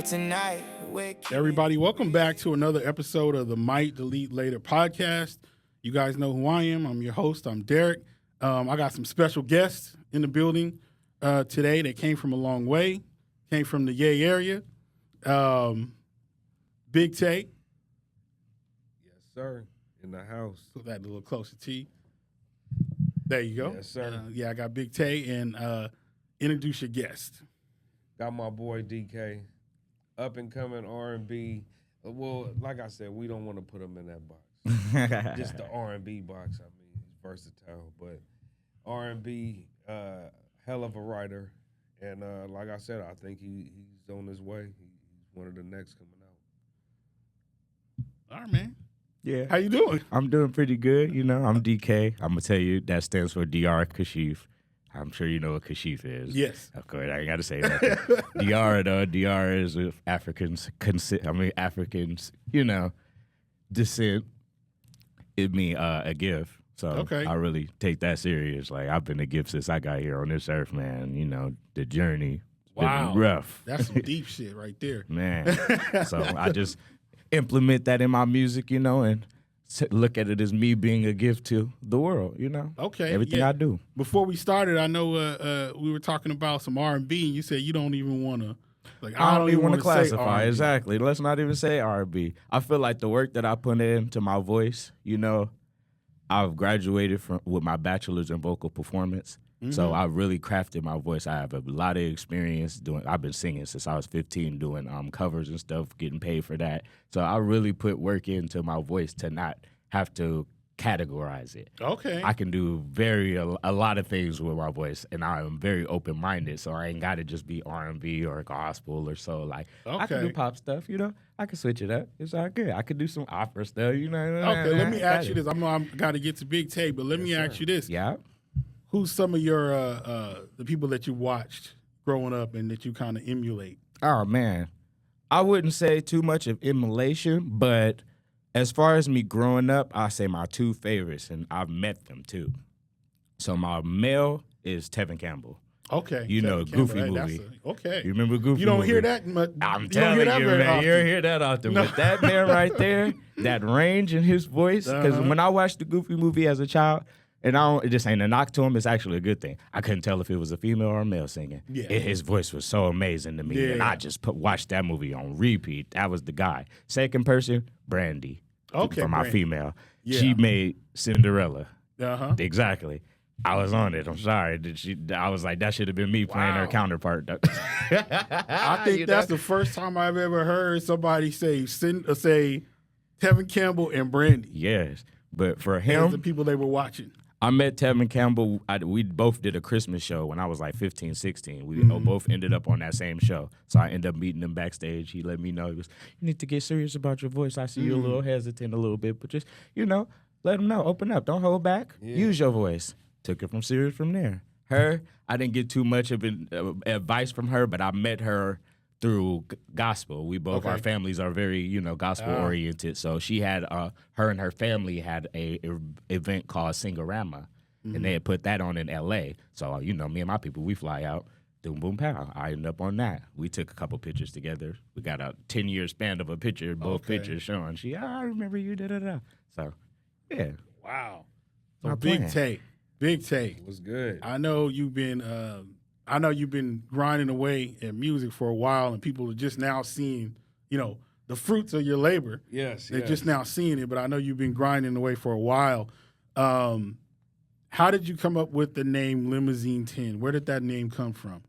tonight. Everybody, welcome back to another episode of the Might Delete Later podcast. You guys know who I am. I'm your host. I'm Derrick. I got some special guests in the building today. They came from a long way, came from the Yay area. Big Tae. Yes, sir. In the house. Put that a little closer to you. There you go. Yes, sir. I got Big Tae, and introduce your guest. Got my boy DK, up and coming R&B. Well, like I said, we don't want to put him in that box. Just the R&B box. I mean, he's versatile, but R&B, hell of a writer. And like I said, I think he's on his way. He's one of the next coming out. All right, man. Yeah. How you doing? I'm doing pretty good. You know, I'm DK. I'm going to tell you that stands for DR Kashif. I'm sure you know what Kashif is. Yes. Of course, I ain't got to say that. DR, though, DR is Africans, you know, descent. It mean a gift. So Okay. I really take that serious. Like, I've been a gift since I got here on this earth, man. You know, the journey. Wow. Been rough. That's some deep shit right there. Man. So I just implement that in my music, you know, and look at it as me being a gift to the world, you know. Okay. Everything yeah. I do. Before we started, I know we were talking about some R&B, and you said you don't even want to. Like, I don't even want to classify. R&B. Exactly. Let's not even say R&B. I feel like the work that I put into my voice, you know, I've graduated with my bachelor's in vocal performance. Mm-hmm. So I really crafted my voice. I have a lot of experience doing. I've been singing since I was 15, doing covers and stuff, getting paid for that. So I really put work into my voice to not have to categorize it. Okay. I can do a lot of things with my voice, and I am very open minded. So I ain't got to just be R&B or gospel or so. Like I can do pop stuff, you know. I can switch it up. It's all good. I could do some opera stuff, you know. Okay. Let me ask you this. I'm got to get to Big Tae, but let me ask you this. Yeah. Who's some of your the people that you watched growing up and that you kind of emulate? Oh man, I wouldn't say too much of emulation, but as far as me growing up, I say my two favorites, and I've met them too. So my male is Tevin Campbell. Okay. You know, Goofy movie. Okay. You remember Goofy? You don't movie? hear that much. I'm telling you, man. You don't hear that often. No. But that man right there, that range in his voice, because when I watched the Goofy movie as a child, and it just ain't a knock to him, it's actually a good thing. I couldn't tell if it was a female or a male singing. Yeah. His voice was so amazing to me, and I just watched that movie on repeat. That was the guy. Second person, Brandy. Okay, for my Brandy. female. Yeah. She made Cinderella. Uh-huh. Exactly. I was on it. I'm sorry. I was like, that should have been me playing her counterpart. I think that's the first time I've ever heard somebody say Tevin Campbell and Brandy. Yes. But for As him, the people they were watching. I met Tevin Campbell. We both did a Christmas show when I was like 15, 16. We both ended up on that same show. So I ended up meeting him backstage. He let me know. He goes, you need to get serious about your voice. I see you a little hesitant a little bit, but just, you know, let him know. Open up. Don't hold back. Yeah. Use your voice. Took it from serious from there. Her, I didn't get too much of advice from her, but I met her through gospel. We both, our families are very, you know, gospel oriented. So she had, her and her family had a event called Singorama, and they had put that on in L.A. So, you know, me and my people, we fly out, boom, boom, pow. I ended up on that. We took a couple pictures together. We got a 10-year span of a picture, both pictures showing. I remember you, da-da-da. So, yeah. Wow. So My Big plan. Big Tae. Was good. I know you've been grinding away at music for a while, and people are just now seeing, you know, the fruits of your labor. Yes, They're just now seeing it, but I know you've been grinding away for a while. How did you come up with the name Limousine 10? Where did that name come from?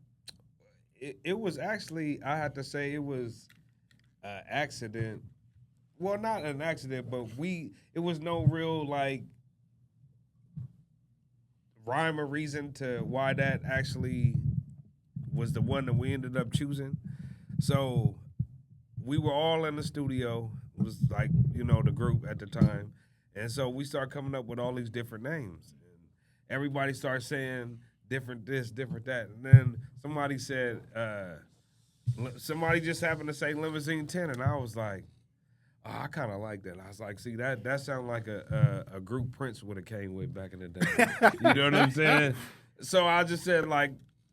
It was actually, I have to say, it was an accident. Well, not an accident, but it was no real, like, rhyme or reason to why that actually was the one that we ended up choosing. So we were all in the studio. It was like, you know, the group at the time. And so we started coming up with all these different names. And everybody started saying different this, different that. And then somebody said, somebody just happened to say Limousine 10. And I was like, oh, I kind of like that. I was like, see, that sounded like a group Prince would have came with back in the day. You know what I'm saying? So I just said, like,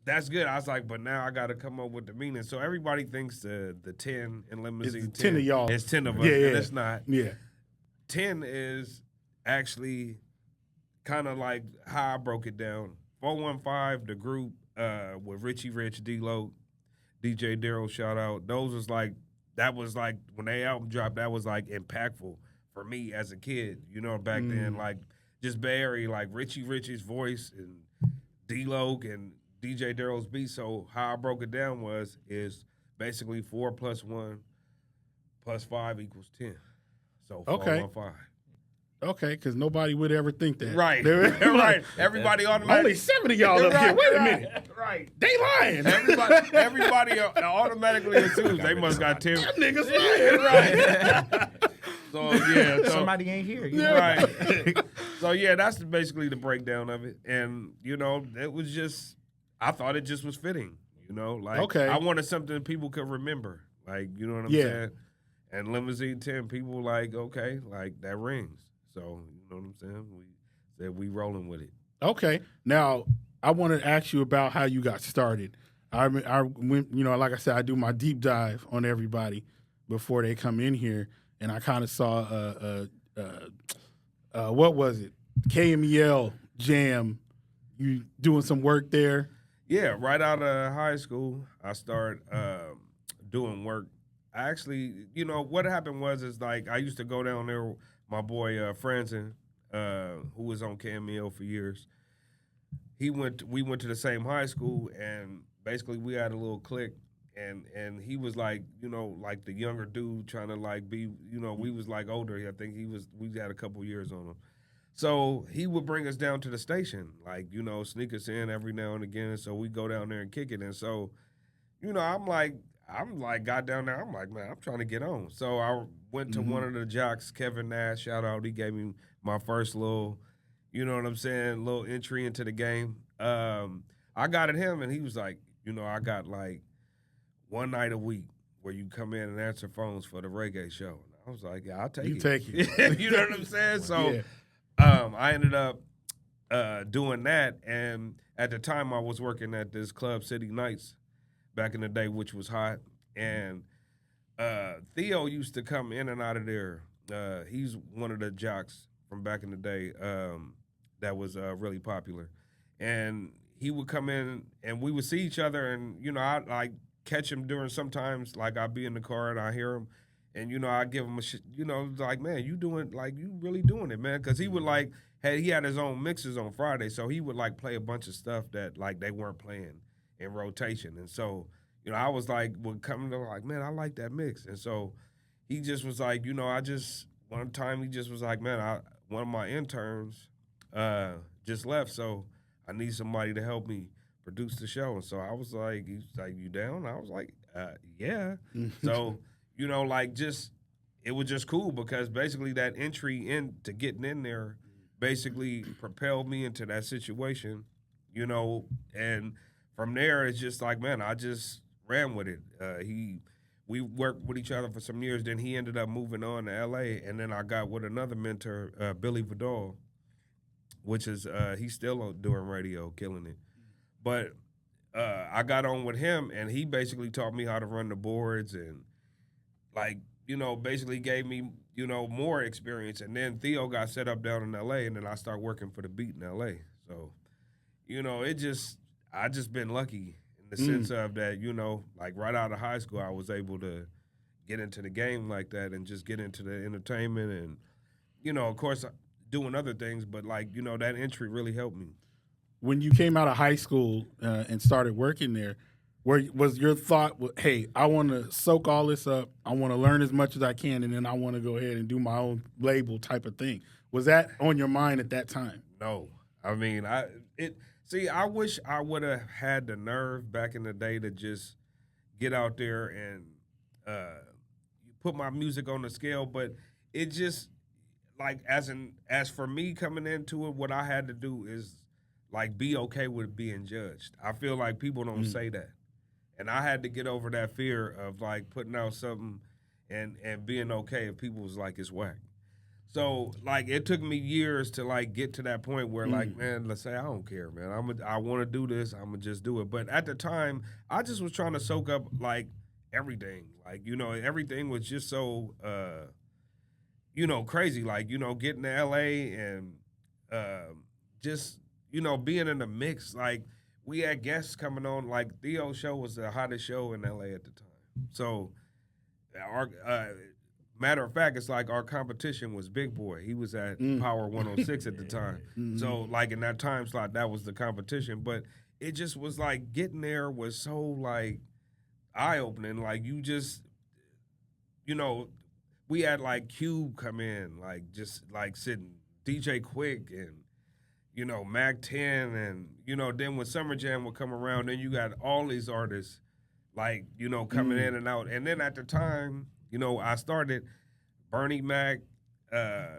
that's good. I was like, but now I got to come up with the meaning. So everybody thinks the 10 in Limousine It's 10 of y'all. It's 10 of us, Yeah, and yeah. it's not. Yeah. 10 is actually kind of like how I broke it down. 415, the group with Richie Rich, D-Lo, DJ Daryl, shout out. That was like, when they album dropped, that was like impactful for me as a kid. You know, back then, like just Barry, like Richie Rich's voice and D-Lo and DJ Daryl's beat. So how I broke it down is basically 4 + 1 + 5 = 10. So 415. Okay, because nobody would ever think that. Right. Right. Everybody automatically. Only 7 of y'all up here. Wait a minute. Right. They lying. Everybody automatically assumes they must got 10. Them niggas lying. Right. So, yeah. So, Somebody ain't here. You know? right. So, yeah, that's basically the breakdown of it. And, you know, it was just, I thought it just was fitting. You know, like, Okay. I wanted something people could remember. Like, you know what I'm saying? And Limousine 10, people like, okay, like, that rings. So, you know what I'm saying? We said we rolling with it. Okay. Now, I want to ask you about how you got started. I went, you know, like I said, I do my deep dive on everybody before they come in here, and I kind of saw, what was it? KMEL Jam. You doing some work there? Yeah, right out of high school, I started doing work. I actually, you know, what happened is like I used to go down there. My boy Franzen, who was on KMEL for years, we went to the same high school, and basically we had a little clique, and he was like, you know, like the younger dude trying to like be, you know, we was like older. I think we had a couple years on him. So he would bring us down to the station, like, you know, sneak us in every now and again. So we go down there and kick it. And so, you know, I'm got down there. I'm like, man, I'm trying to get on. So I went to one of the jocks, Kevin Nash, shout out. He gave me my first little, you know what I'm saying, little entry into the game. I got at him, and he was like, you know, I got like one night a week where you come in and answer phones for the reggae show. And I was like, yeah, I'll take it. You take it. You know what I'm saying? So I ended up doing that. And at the time, I was working at this club, City Nights, back in the day, which was hot. And Theo used to come in and out of there. He's one of the jocks from back in the day that was really popular. And he would come in, and we would see each other, and, you know, I'd, like, catch him during sometimes, like, I'd be in the car, and I hear him, and, you know, I'd give him you know, like, man, you really doing it, man. Because he would, like, he had his own mixes on Friday, so he would, like, play a bunch of stuff that, like, they weren't playing in rotation. And so, you know, I was like, would come to like, man, I like that mix. And so he just was like, you know, one time he just was like, man, one of my interns just left, so I need somebody to help me produce the show. And so I was like, he's like, you down? I was like, yeah. So, you know, like, just, it was just cool because basically that entry into getting in there basically propelled me into that situation, you know, and from there it's just like, man, I just ran with it. We worked with each other for some years. Then he ended up moving on to L.A., and then I got with another mentor, Billy Vidal, which is he's still doing radio, killing it. But I got on with him, and he basically taught me how to run the boards and, like, you know, basically gave me, you know, more experience. And then Theo got set up down in L.A., and then I started working for the beat in L.A. So, you know, I just been lucky in the sense of that, you know, like right out of high school, I was able to get into the game like that and just get into the entertainment and, you know, of course, doing other things, but, like, you know, that entry really helped me. When you came out of high school and started working there, was your thought, hey, I want to soak all this up, I want to learn as much as I can, and then I want to go ahead and do my own label type of thing? Was that on your mind at that time? No. I mean, I wish I would have had the nerve back in the day to just get out there and put my music on the scale, but it just, like, as for me coming into it, what I had to do is, like, be okay with being judged. I feel like people don't say that. And I had to get over that fear of, like, putting out something and being okay if people was like, it's whack. So like it took me years to like get to that point where like, man, let's say I don't care, man. I want to do this. I'm gonna just do it. But at the time, I just was trying to soak up like everything. Like, you know, everything was just so you know, crazy. Like, you know, getting to LA and just, you know, being in the mix. Like we had guests coming on, like Theo's show was the hottest show in LA at the time. So our matter of fact, it's like our competition was Big Boy. He was at Power 106 at the time. So like in that time slot, that was the competition. But it just was like getting there was so like eye-opening. Like you just, you know, we had like Cube come in, like just like sitting, DJ Quick and, you know, Mac 10 and, you know, then when Summer Jam would come around, then you got all these artists like, you know, coming in and out. And then at the time, you know, I started Bernie Mac,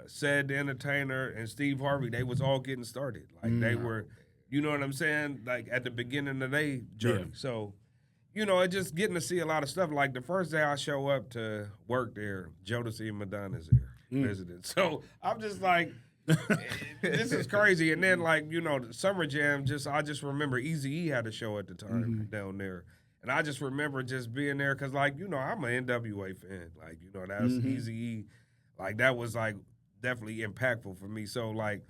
Said the Entertainer, and Steve Harvey. They was all getting started. Like they were, you know what I'm saying? Like at the beginning of their journey. Yeah. So, you know, it just getting to see a lot of stuff. Like the first day I show up to work there, Jodeci and Madonna's there visiting. So I'm just like, this is crazy. And then like, you know, the Summer Jam, I just remember Eazy-E had a show at the time down there. And I just remember just being there because, like, you know, I'm an NWA fan. Like, you know, that's Eazy-E. Like, that was, like, definitely impactful for me. So, like,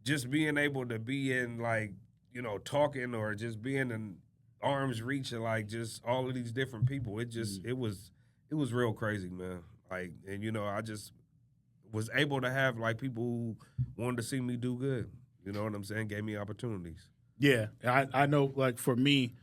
just being able to be in, like, you know, talking or just being in arm's reach of, like, just all of these different people, it just, it was real crazy, man. Like, and, you know, I just was able to have, like, people who wanted to see me do good. You know what I'm saying? Gave me opportunities. Yeah. I know, like, for me,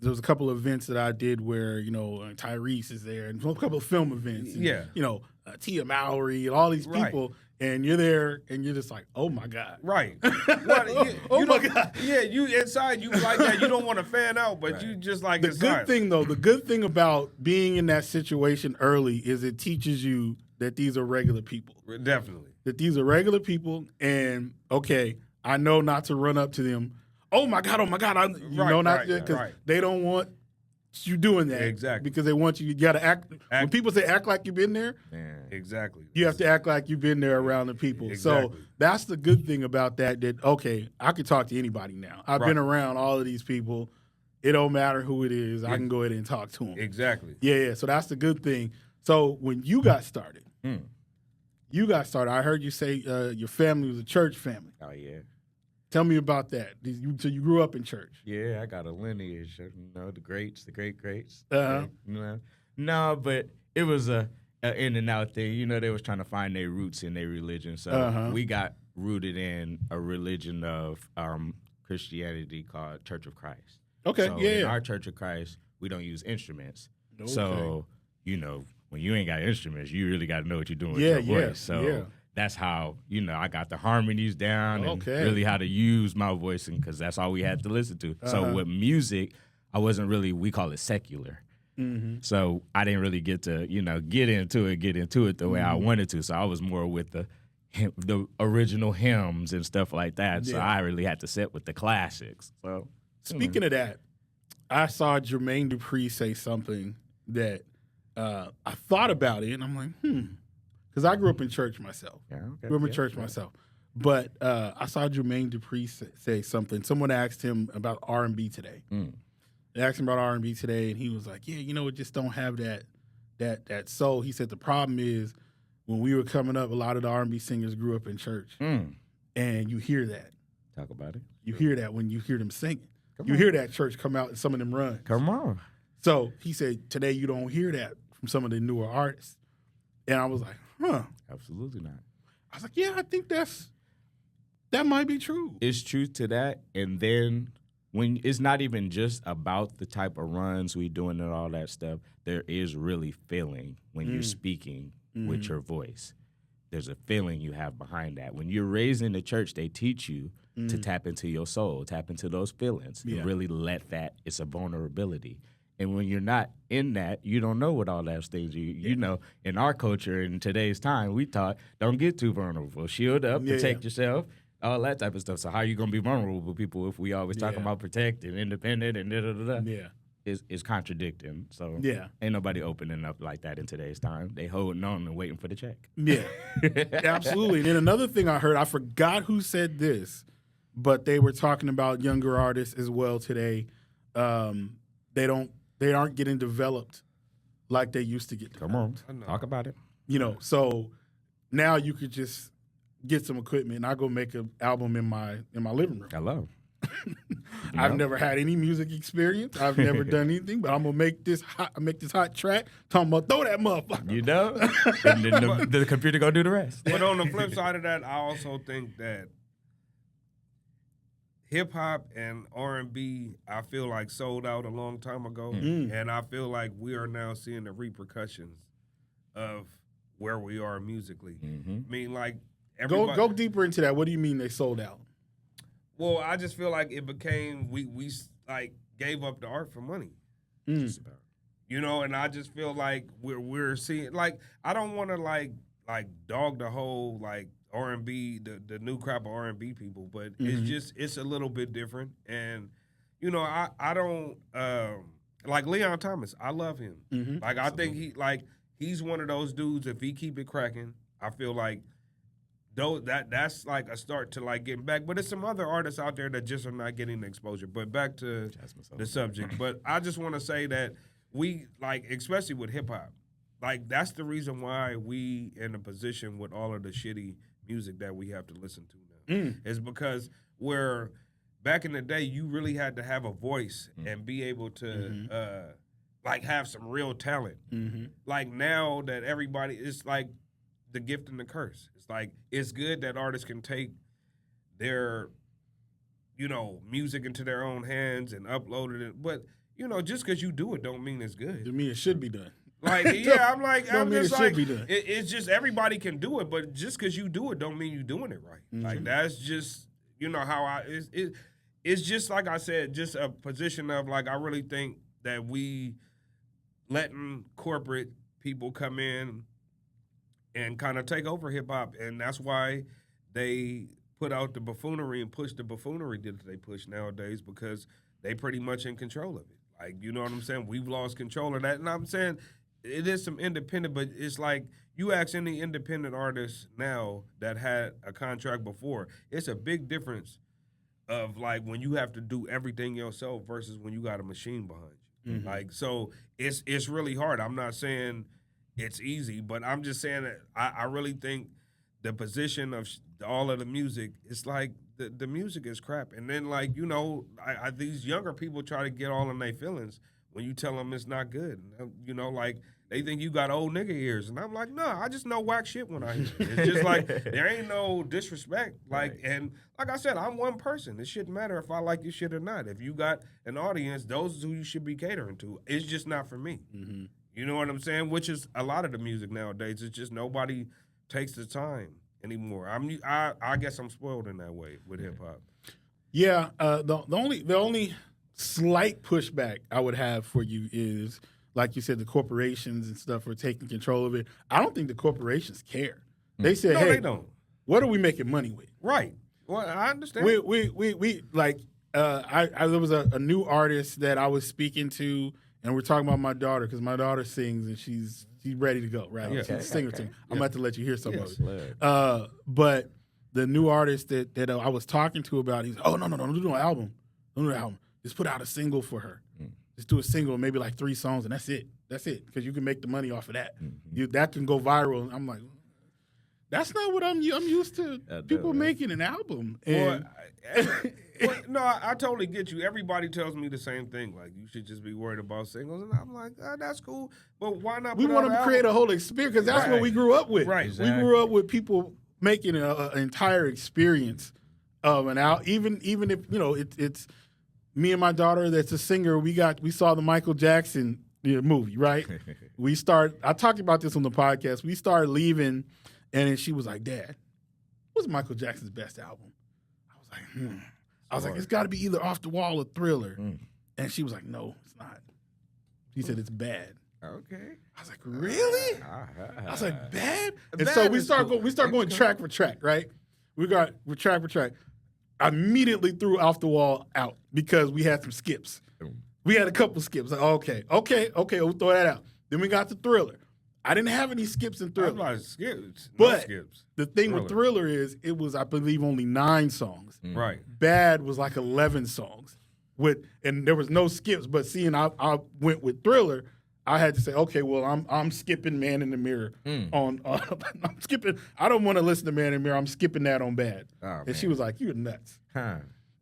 there was a couple of events that I did where, you know, Tyrese is there, and a couple of film events. And, Yeah. You know, Tia Mowry and all these people, and you're there, and you're just like, oh, my God. Right. Well, oh my God. Yeah, you inside, you like that. You don't want to fan out, but you just like the good thing, though, the good thing about being in that situation early is it teaches you that these are regular people. Definitely. That these are regular people, and, okay, I know not to run up to them. Oh my God! Because they don't want you doing that. Exactly. Because they want you got to act. When people say act like you've been there, exactly. You have to act like you've been there around the people. Exactly. So that's the good thing about that. That okay, I can talk to anybody now. I've been around all of these people. It don't matter who it is. I can go ahead and talk to them. Exactly. Yeah. So that's the good thing. So when you got started, I heard you say your family was a church family. Oh yeah. Tell me about that. So you grew up in church? Yeah, I got a lineage. You know, the greats, the great greats. Uh-huh. You know? No, but it was a in and out thing. You know, they was trying to find their roots in their religion. So we got rooted in a religion of Christianity called Church of Christ. Okay, so in our Church of Christ, we don't use instruments. Okay. So, you know, when you ain't got instruments, you really got to know what you're doing with your voice. So that's how, you know, I got the harmonies down and really how to use my voice, and because that's all we had to listen to. So with music, I wasn't really, we call it secular. So I didn't really get to, you know, get into it the way I wanted to. So I was more with the original hymns and stuff like that. So I really had to sit with the classics. So speaking of that, I saw Jermaine Dupri say something that I thought about it, and I'm like, because I grew up in church myself. Yeah, okay. Grew up in church myself. But I saw Jermaine Dupri say something. Someone asked him about R&B today. They asked him about R&B today, and he was like, yeah, you know, it just don't have that soul. He said the problem is when we were coming up, a lot of the R&B singers grew up in church. And you hear that. Talk about it. You hear that when you hear them singing. You hear that church come out and some of them run. Come on. So he said, today you don't hear that from some of the newer artists. And I was like, Absolutely not. I was like, yeah, I think that might be true. It's truth to that. And then when it's not even just about the type of runs we doing and all that stuff, there is really feeling when you're speaking with your voice. There's a feeling you have behind that. When you're raised in the church, they teach you to tap into your soul, tap into those feelings, and really let that, it's a vulnerability. And when you're not in that, you don't know what all those things you know. In our culture, in today's time, we taught, don't get too vulnerable. Shield up, protect yourself, all that type of stuff. So how are you going to be vulnerable with people if we always talking about protect and independent and da-da-da-da? Yeah. is contradicting. So Yeah. ain't nobody opening up like that in today's time. They holding on and waiting for the check. Yeah, absolutely. And then another thing I heard, I forgot who said this, but they were talking about younger artists as well today. They aren't getting developed like they used to get developed. Come on, talk about it. So now you could just get some equipment and I go make an album in my living room. Hello. I've never had any music experience. I've never done anything, but I'm gonna make this hot track. Talking about throw that motherfucker. And then the computer gonna do the rest. But on the flip side of that, I also think that hip hop and R&B, I feel like sold out a long time ago, and I feel like we are now seeing the repercussions of where we are musically. I mean, like everybody, go deeper into that. What do you mean they sold out? Well, I just feel like it became we like gave up the art for money. Just about. And I just feel like we're seeing, like, I don't want to like dog the whole like R&B, the new crop of R&B people, but it's a little bit different. And I don't like Leon Thomas. I love him. Like I think he's one of those dudes. If he keep it cracking, I feel like that's like a start to like getting back. But there's some other artists out there that just are not getting the exposure. But back to the subject. But I just want to say that we, like, especially with hip hop, like that's the reason why we in a position with all of the shitty music that we have to listen to now. Is because where back in the day you really had to have a voice and be able to like have some real talent. Like now that everybody, it's like the gift and the curse. It's like it's good that artists can take their music into their own hands and upload it, but just because you do it don't mean it's good. To me, it should be done. Like, yeah, I'm just like, be done. It's just everybody can do it, but just because you do it don't mean you're doing it right. Like that's just how it's just like I said, just a position of like I really think that we letting corporate people come in and kind of take over hip hop, and that's why they put out the buffoonery and push the buffoonery that they push nowadays, because they pretty much in control of it. Like, you know what I'm saying? We've lost control of that, and I'm saying it is some independent, but it's like you ask any independent artist now that had a contract before, it's a big difference of like when you have to do everything yourself versus when you got a machine behind you. Like, so it's really hard. I'm not saying it's easy, but I'm just saying that I really think the position of all of the music, it's like the music is crap. And then, like, these younger people try to get all in their feelings when you tell them it's not good. Like, they think you got old nigga ears. And I'm like, no, I just know whack shit when I hear it. It's just like, there ain't no disrespect. Like, right. And like I said, I'm one person. It shouldn't matter if I like your shit or not. If you got an audience, those is who you should be catering to. It's just not for me. You know what I'm saying? Which is a lot of the music nowadays. It's just nobody takes the time anymore. I guess I'm spoiled in that way with hip hop. Yeah. The only slight pushback I would have for you is, like you said, the corporations and stuff are taking control of it. I don't think the corporations care. They said, no, "Hey, they don't. What are we making money with?" Right. Well, I understand. We like. There was a new artist that I was speaking to, and we're talking about my daughter because my daughter sings and she's ready to go. Right. Yeah. She's a singer too. I'm about to let you hear some of it. Yes. But the new artist that I was talking to about, he's no, don't do no album. Don't do an album. Just put out a single for her. Just do a single, maybe like 3 songs, and that's it. That's it, because you can make the money off of that. That can go viral. And I'm like, that's not what I'm used to. People making an album. And no, I totally get you. Everybody tells me the same thing. Like, you should just be worried about singles, and I'm like, that's cool. But why not? We want to create a whole experience because that's what we grew up with. Right. Exactly. We grew up with people making an entire experience of an album. Even if it's. Me and my daughter that's a singer, we saw the Michael Jackson movie, right? I talked about this on the podcast. We started leaving, and then she was like, "Dad, what's Michael Jackson's best album?" I was like, it's got to be either Off the Wall or Thriller. And she was like, "No, it's not." She said it's bad. Okay. I was like, "Really?" I was like, "Bad?" And Bad so we is start cool. going track for track, right? We're track for track. I immediately threw Off the Wall out because we had some skips. We had a couple skips. Like, okay, we'll throw that out. Then we got the Thriller. I didn't have any skips in Thriller. Like skips. But skips. the thing with Thriller is it was, I believe, only 9 songs. Right. Bad was like 11 songs. And there was no skips. But seeing I went with Thriller, I had to say, okay, well, I'm skipping Man in the Mirror on. I'm skipping. I don't want to listen to Man in the Mirror. I'm skipping that on Bad. Oh, and she was like, "You're nuts." Huh.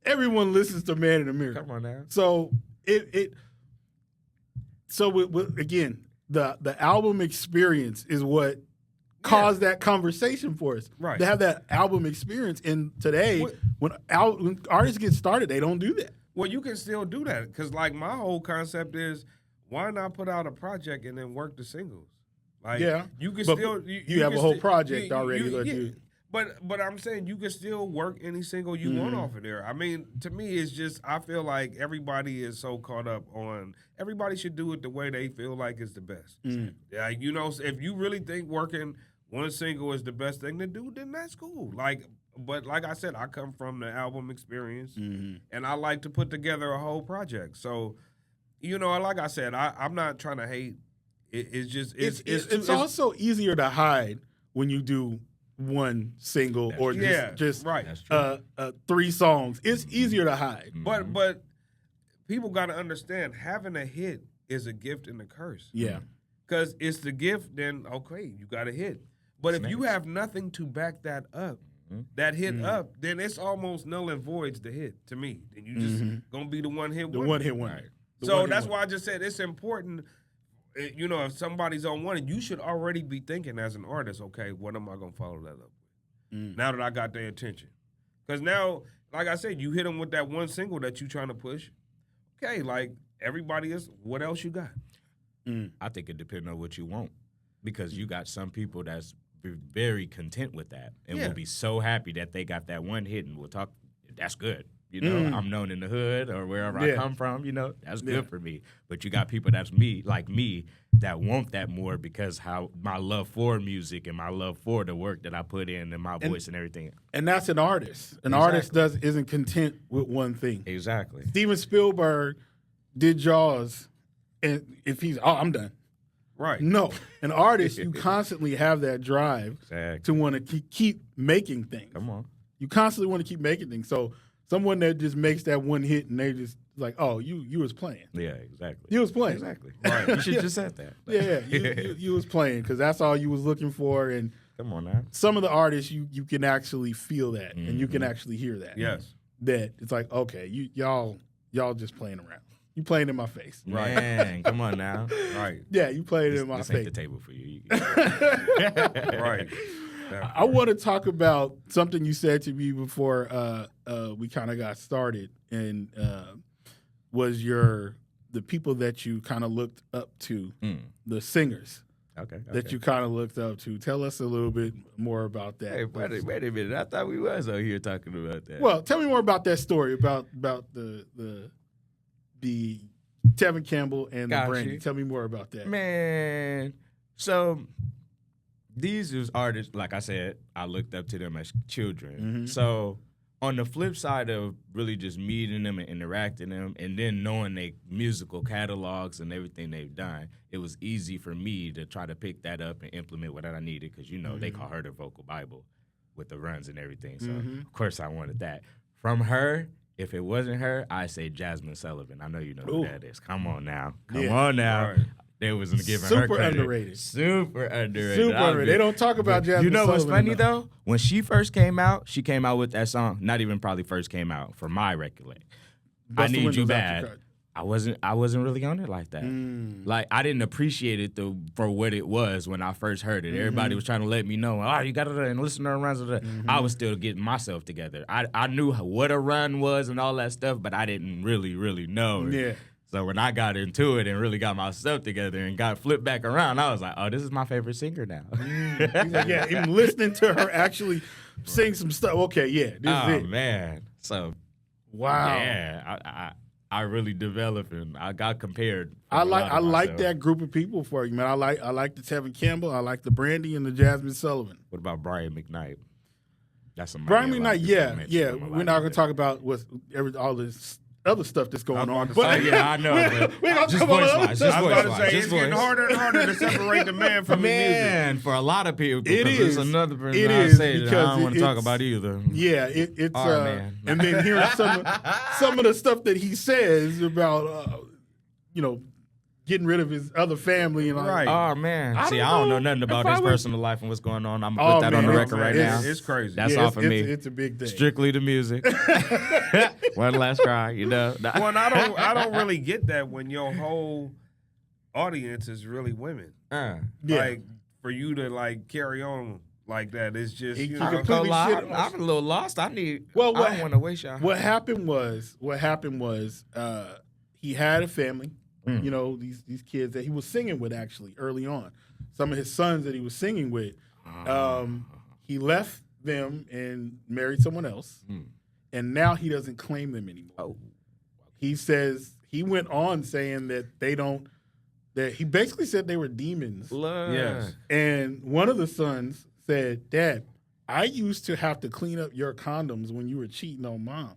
Everyone listens to Man in the Mirror. Come on now. So again, the album experience is what caused that conversation for us. Right. To have that album experience. And today, when artists get started, they don't do that. Well, you can still do that because, like, my whole concept is, why not put out a project and then work the singles? Like, you can still you have a whole project already. But I'm saying you can still work any single you want off of there. I mean, to me, it's just I feel like everybody is so caught up on everybody should do it the way they feel like is the best. Like, you know, if you really think working one single is the best thing to do, then that's cool. But like I said, I come from the album experience, and I like to put together a whole project. So, you know, like I said, I'm not trying to hate. It's just it's also easier to hide when you do one single or just right. 3 songs. It's easier to hide. But people got to understand having a hit is a gift and a curse. Yeah. Because it's the gift, then okay, you got a hit. But if you have nothing to back that up, that hit up, then it's almost null and voids the hit to me. Then you just gonna be the one hit wonder. The one hit wonder. Right. So that's why I just said it's important. You know, if somebody's on one, you should already be thinking as an artist, okay, what am I gonna follow that up with? Now that I got their attention, because now, like I said, you hit them with that one single that you trying to push. Okay, like everybody is. What else you got? I think it depends on what you want, because you got some people that's very content with that and will be so happy that they got that one hit and will talk. That's good. You know, I'm known in the hood or wherever I come from, you know, that's good for me. But you got people that's like me, that want that more because how my love for music and my love for the work that I put in and my voice and everything. And that's an artist. An artist isn't content with one thing. Exactly. Steven Spielberg did Jaws, and if he's, I'm done. Right. No. An artist, you constantly have that drive to want to keep making things. Come on. You constantly want to keep making things. So someone that just makes that one hit and they just like, oh, you was playing. Yeah, exactly. You was playing. Exactly. Right. You should just said that. You was playing because that's all you was looking for. And come on now. some of the artists, you can actually feel that and you can actually hear that. Yes. That it's like, okay, y'all just playing around. You playing in my face. Right. Man, come on now. Right. Yeah, you playing in my this face. Ain't the table for you. Right. I want to talk about something you said to me before we kind of got started, and was the people that you kind of looked up to, the singers. Okay. That you kind of looked up to. Tell us a little bit more about that. Hey, wait a minute. I thought we was out here talking about that. Well, tell me more about that story about the Tevin Campbell and the Brandy. Tell me more about that. Man, so these was artists, like I said, I looked up to them as children. So on the flip side of really just meeting them and interacting them and then knowing their musical catalogs and everything they've done, it was easy for me to try to pick that up and implement what I needed because, you know, they call her the vocal Bible with the runs and everything. So, of course, I wanted that. From her, if it wasn't her, I say Jasmine Sullivan. I know you know who that is. Come on now. Come on now. Right. They wasn't giving her credit. Underrated. Super underrated. Super underrated. They don't talk about Jasmine Sullivan. You know what's funny, though? When she first came out, she came out with that song. Not even probably first came out, from my recollect. I Need You Bad. I wasn't really on it like that. Like, I didn't appreciate it for what it was when I first heard it. Everybody was trying to let me know, oh, you got to listen to her runs. I was still getting myself together. I knew what a run was and all that stuff, but I didn't really know it. Yeah. So when I got into it and really got myself together and got flipped back around, I was like, oh, this is my favorite singer now. Yeah, even listening to her actually sing some stuff. Okay, yeah, this is it. Oh, man. So, wow. Yeah, I really developed and I got compared. I like that group of people for you, man. I like the Tevin Campbell. I like the Brandy and the Jasmine Sullivan. What about Brian McKnight? That's somebody. Brian McKnight, yeah. We're not going to talk about all this other stuff that's going on. But yeah, I know. we gonna Just talk about voice other wise. stuff. Just I was voice about to wise. say, Just it's getting voice. harder and harder to separate the man from the music. Man, for a lot of people, It because is. there's another person It I is, say that I because don't want to talk it's- about either. Yeah, it's Our man. and then hearing some of the stuff that he says about getting rid of his other family and Right. Oh man, I see, don't I don't know know nothing if about I his would- personal life and what's going on. I'm gonna put that on the man, record right now. It's crazy. That's yeah, all for me. It's a big thing. Strictly the music. One last cry, you know. Well, and I don't really get that when your whole audience is really women. Yeah. Like for you to like carry on like that, it's just You you can know. completely shit on I'm a little lost. I don't what- want to waste y'all. What happened was he had a family. These kids that he was singing with actually early on. Some of his sons that he was singing with. He left them and married someone else. And now he doesn't claim them anymore. Oh. He says he went on saying that he basically said they were demons. Yes. And one of the sons said, "Dad, I used to have to clean up your condoms when you were cheating on Mom."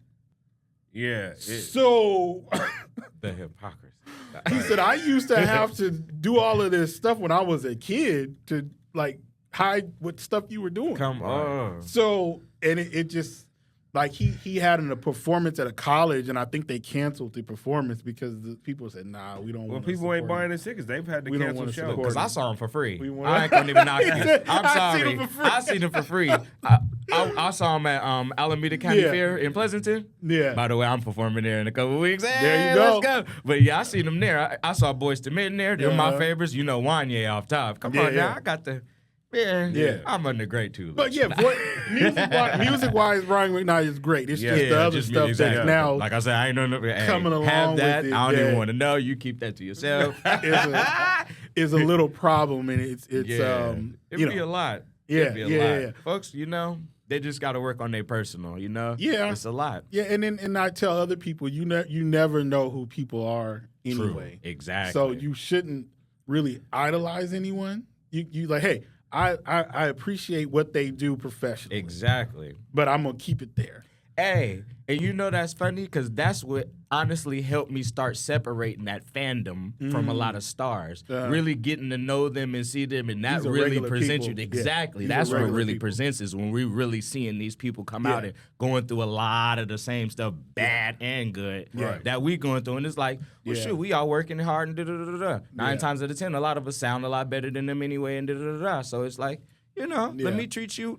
Yeah. So The hypocrisy. he said, "I used to have to do all of this stuff when I was a kid to like hide what stuff you were doing." Come on. So, and it just like he had a performance at a college, and I think they canceled the performance because the people said, "Nah, we don't." Well, wanna people ain't support buying him." the tickets. They've had to We don't cancel wanna shows. support Because I saw him for free. We want- I ain't gonna even knock He it. said, I'm "I sorry. seen him for free." I seen him for free. I saw him at Alameda County Yeah. Fair in Pleasanton. Yeah. By the way, I'm performing there in a couple weeks. Hey, There you go. Let's go. But yeah, I seen him there. I saw Boyz II Men there. They're my Uh-huh. favorites. You know Wanye off top. Come Yeah, on now. yeah. I got the. Yeah. Yeah. I'm under great too. But yeah, music-wise, Brian McKnight is great. It's just the other stuff exactly. that's now Like I said, I ain't know. Hey, coming along have with that. it, I don't yeah. even want to know. You keep that to yourself. is a little problem, and it's It'd be a lot. Yeah, It'd be a yeah, lot. yeah. Folks, they just got to work on their personal, Yeah. It's a lot. Yeah, and I tell other people, you never know who people are anyway. True. Exactly. So you shouldn't really idolize anyone. You like, hey, I appreciate what they do professionally. Exactly. But I'm gonna keep it there. Hey, and that's funny because that's what honestly helped me start separating that fandom from a lot of stars. Really getting to know them and see them, and that These are really regular presents people. you. Yeah. Exactly. These are That's what regular really people. presents is when we really seeing these people come out Yeah. and going through a lot of the same stuff, bad and good, Right. that we going through. And it's like, well, Yeah. shoot, we all working hard and da-da-da-da-da. 9 Yeah. times out of 10, a lot of us sound a lot better than them anyway and da-da-da-da. So it's like, let me treat you.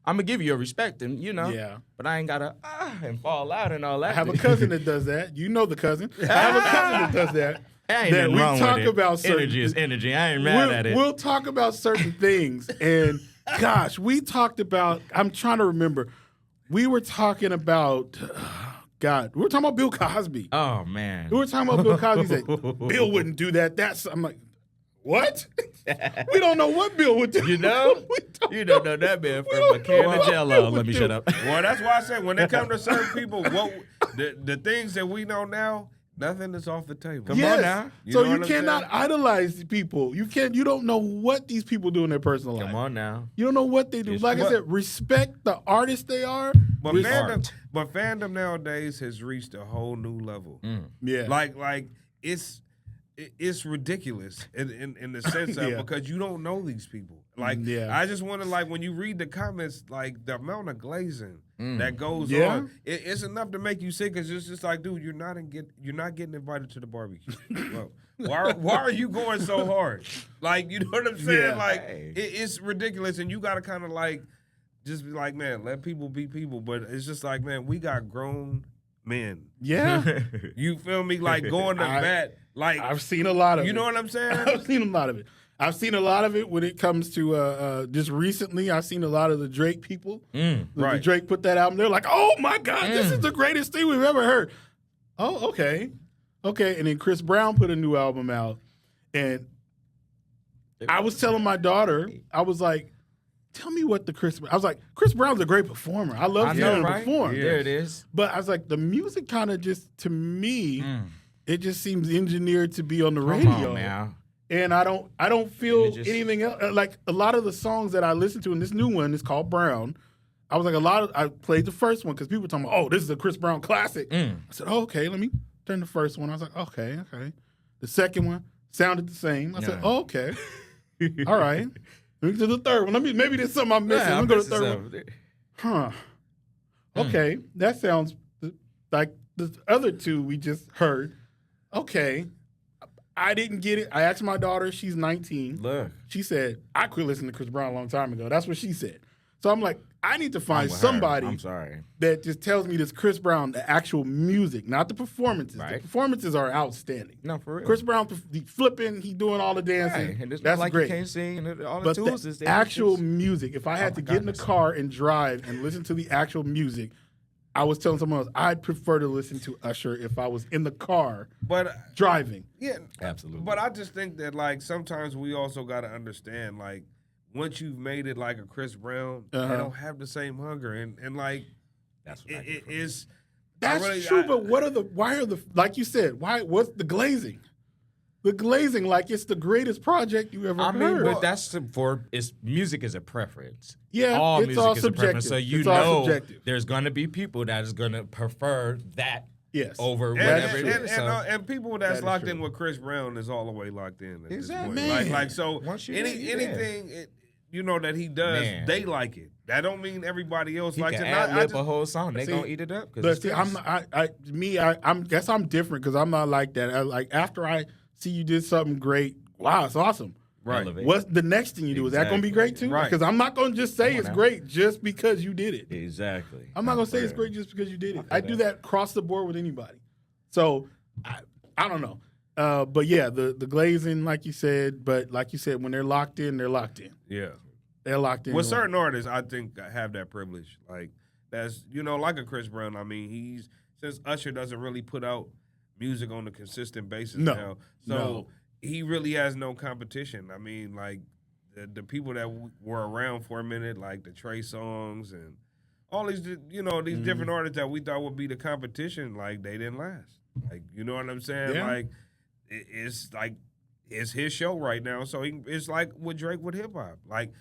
I'm gonna give you your respect, and Yeah. but I ain't gotta and fall out and all that. I have a cousin that does that. You know the cousin. I have a cousin that does that. Ain't that nothing we wrong talk with it. about certain Energy is energy. I ain't mad at it. We'll talk about certain things, and gosh, we talked about. I'm trying to remember. We were talking about. God, we were talking about Bill Cosby. Oh man, We were talking about Bill Cosby. He said, Bill wouldn't do that. I'm like, what? We don't know what Bill would do. you know, We don't you don't know that man We from don't a can know of what Jello. Bill Let me would shut do. up. Well, that's why I said when it comes to certain people, what the things that we know now, nothing is off the table. Come on now. You So know you what I'm cannot saying? idolize people. You don't know what these people do in their personal life. Come on now. You don't know what they do. It's Like I true. said, respect the artist they are. But Res- fandom nowadays has reached a whole new level. Yeah. Like it's ridiculous in the sense of Yeah. because you don't know these people. Like Yeah. I just want to like when you read the comments, like the amount of glazing that goes Yeah. on, it's enough to make you sick. Cause it's just like, dude, you're not getting invited to the barbecue. Well, why are you going so hard? Like, you know what I'm saying? Yeah. Like Hey. it's ridiculous, and you got to kind of like just be like, man, let people be people. But it's just like, man, we got grown men. Yeah. You feel me? Like going to bat. Like I've seen a lot of it. you know what I'm saying? I've seen a lot of it. I've seen a lot of it when it comes to just recently. I've seen a lot of the Drake people. The right. Drake put that album. They're like, "Oh my God, this is the greatest thing we've ever heard." Oh, okay. And then Chris Brown put a new album out, and I was telling my daughter, I was like, "Tell me what I was like, Chris Brown's a great performer. I love I seeing know, him right? perform." There it is. But I was like, the music kind of just, to me, it just seems engineered to be on the radio. Come on now. And I don't feel And it just- anything else. Like a lot of the songs that I listen to, and this new one is called Brown. I was like, I played the first one because people were talking about, oh, this is a Chris Brown classic. I said, oh, okay, let me turn the first one. I was like, okay. The second one sounded the same. I said, oh, okay. All right. Let me to the third one. Maybe there's something I'm missing. Let me go to the third one. Huh. Okay. That sounds like the other two we just heard. Okay. I didn't get it. I asked my daughter. She's 19. Look. She said, I quit listening to Chris Brown a long time ago. That's what she said. So I'm like, I need to find somebody that just tells me this Chris Brown, the actual music, not the performances. Right. The performances are outstanding. No, for real. Chris Brown, he flipping, he doing all the dancing. Right. And it's that's not like great. you can't sing and all the But tools the is there. actual music, if I had to get in the goodness. car and drive and listen to the actual music, I was telling someone else, I'd prefer to listen to Usher if I was in the car driving. Yeah, absolutely. But I just think that like sometimes we also got to understand like once you've made it like a Chris Brown, they don't have the same hunger and like that's what it is. That's true, but why are the like you said, what's the glazing? The glazing, like it's the greatest project you ever heard. But that's music is a preference. Yeah, all it's music all is a preference. subjective. So All subjective. There's going to be people that is going to prefer that over That's whatever true. it is. And people that's That is locked true. in with Chris Brown is all the way locked in. At Exactly. This point. Like so, Once you anything that he does, they like it. That don't mean everybody else he likes can it. ad-lib a whole song. They gonna eat it up. But see, I guess I'm different because I'm not like that. Like after I see you did something great, wow, it's awesome. Right. What's the next thing you do? Is that going to be great too? Right. Because I'm not going to just say it's great just because you did it. Exactly. I'm not going to say it's great just because you did it. I do that across the board with anybody. So I don't know. But yeah, the glazing, like you said, when they're locked in, they're locked in. Yeah. They're locked in. With certain artists, I think have that privilege. Like that's like a Chris Brown. I mean, since Usher doesn't really put out music on a consistent basis now, so he really has no competition. I mean, like the people that were around for a minute, like the Trey Songs and all these, these different artists that we thought would be the competition, like they didn't last. Like, you know what I'm saying? Yeah. Like it's his show right now. So it's like with Drake with hip hop. Like,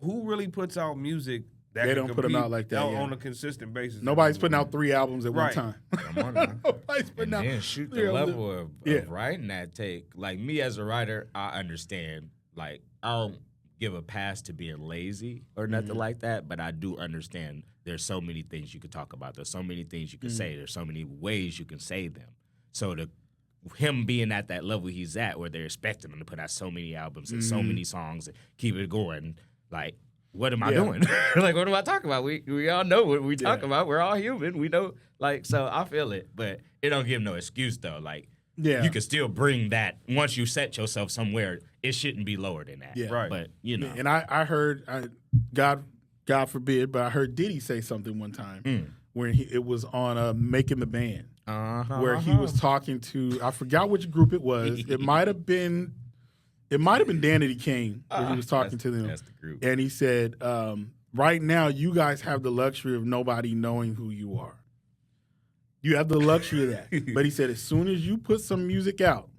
who really puts out music that they can don't put them out like that on a consistent basis? Nobody's putting out 3 albums at one time. Nobody's putting out. Then shoot the level of writing that take. Like me as a writer, I understand. Like I don't give a pass to being lazy or nothing like that, but I do understand there's so many things you could talk about. There's so many things you can say. There's so many ways you can say them. So him being at that level he's at, where they're expecting him to put out so many albums and so many songs and keep it going. Like, what am I doing? Like, what am I talking about? We all know what we talk about. We're all human. We know, like, so I feel it, but it don't give no excuse though. Like, you can still bring that once you set yourself somewhere. It shouldn't be lower than that. Yeah. Right. But And I heard, God forbid, but I heard Diddy say something one time where it was on Making the Band, where he was talking to, I forgot which group it was. It might have been Danity Kane where he was talking to them. That's the group. And he said, right now you guys have the luxury of nobody knowing who you are. You have the luxury of that. But he said, as soon as you put some music out,